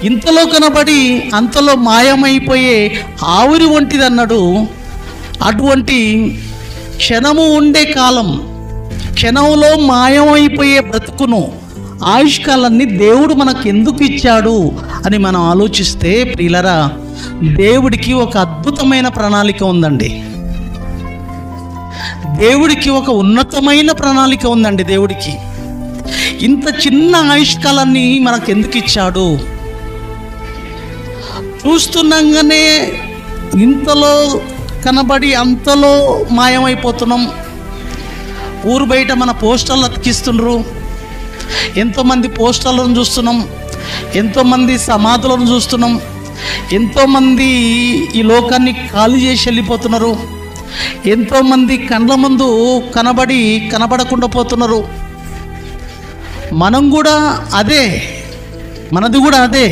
ఇంతలో కనబడి అంతలో మాయమైపోయే ఆవిరి వంటిది అన్నాడు. అటువంటి క్షణము ఉండే కాలం, క్షణంలో మాయమైపోయే బ్రతుకును, ఆయుష్కాలాన్ని దేవుడు మనకు ఎందుకు ఇచ్చాడు అని మనం ఆలోచిస్తే ప్రియులరా, దేవుడికి ఒక అద్భుతమైన ప్రణాళిక ఉందండి. దేవుడికి ఒక ఉన్నతమైన ప్రణాళిక ఉందండి. దేవుడికి ఇంత చిన్న ఆయుష్కాలాన్ని మనకు ఎందుకు ఇచ్చాడు? చూస్తున్నాగానే ఇంతలో కనబడి అంతలో మాయమైపోతున్నాం. ఊరు బయట మన పోస్టర్లు అతికిస్తుండ్రు, ఎంతోమంది పోస్టర్లను చూస్తున్నాం, ఎంతోమంది సమాధులను చూస్తున్నాం, ఎంతోమంది ఈ లోకాన్ని ఖాళీ చేసి వెళ్ళిపోతున్నారు, ఎంతోమంది కండ్ల ముందు కనబడకుండా పోతున్నారు. మనం కూడా అదే, మనది కూడా అదే.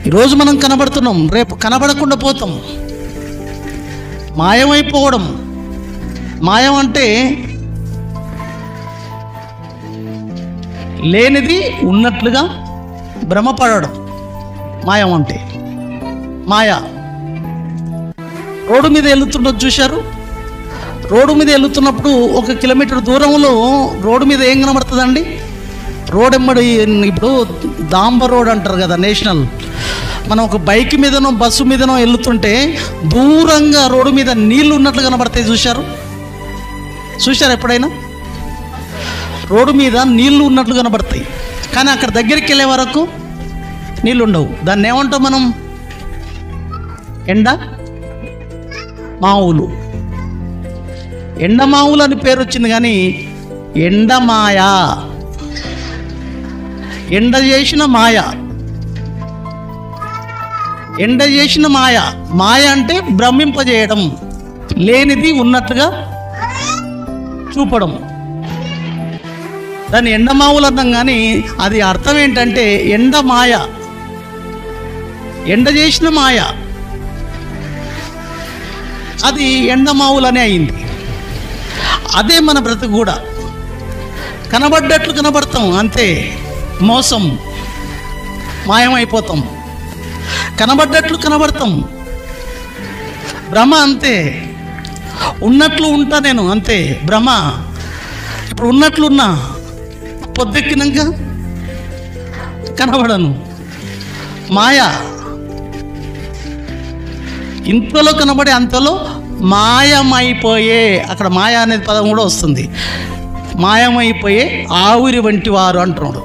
ఈరోజు మనం కనబడుతున్నాం, రేపు కనబడకుండా పోతాం. మాయమైపోవడం. మాయం అంటే లేనిది ఉన్నట్లుగా భ్రమపడడం. మాయం అంటే మాయ. రోడ్డు మీద వెళ్తున్నది చూశారు? రోడ్డు మీద వెళ్తున్నప్పుడు 1 కిలోమీటర్ దూరంలో రోడ్డు మీద ఏం కనబడుతుందండి? రోడ్ ఎమ్మడి, ఇప్పుడు డాంబర్ రోడ్ అంటారు కదా, నేషనల్. మనం ఒక బైక్ మీదనో బస్సు మీదనో వెళ్తుంటే దూరంగా రోడ్డు మీద నీళ్లు ఉన్నట్లు కనబడతాయి. చూశారు ఎప్పుడైనా? రోడ్డు మీద నీళ్లు ఉన్నట్లు కనబడతాయి, కానీ అక్కడ దగ్గరికి వెళ్ళే వరకు నీళ్ళు ఉండవు. దాన్ని ఏమంటాం మనం? ఎండమావులు. ఎండమావులు అని పేరు వచ్చింది, కానీ ఎండమాయ, ఎండ చేసిన మాయ. ఎండ చేసిన మాయ. మాయ అంటే భ్రమింపజేయడం, లేనిది ఉన్నట్టుగా చూపడం. దాన్ని ఎండమావులు అన్నాం, కానీ అది అర్థం ఏంటంటే ఎండ మాయ, ఎండ చేసిన మాయ. అది ఎండమావులనే అయింది. అదే మన బ్రతుకు కూడా. కనబడ్డట్లు కనబడతాం అంతే, మోసం, మాయమైపోతాం. కనబడ్డట్లు కనబడతాం, భ్రమ అంతే. ఉన్నట్లు ఉంటా నేను అంతే, భ్రమ. ఇప్పుడు ఉన్నట్లున్నా, పొద్దెక్కినాక కనబడను, మాయ. ఇంతలో కనబడి అంతలో మాయమైపోయే, అక్కడ మాయ అనే పదం కూడా వస్తుంది. మాయమైపోయే ఆవిరి వంటి వారు అంటున్నాడు.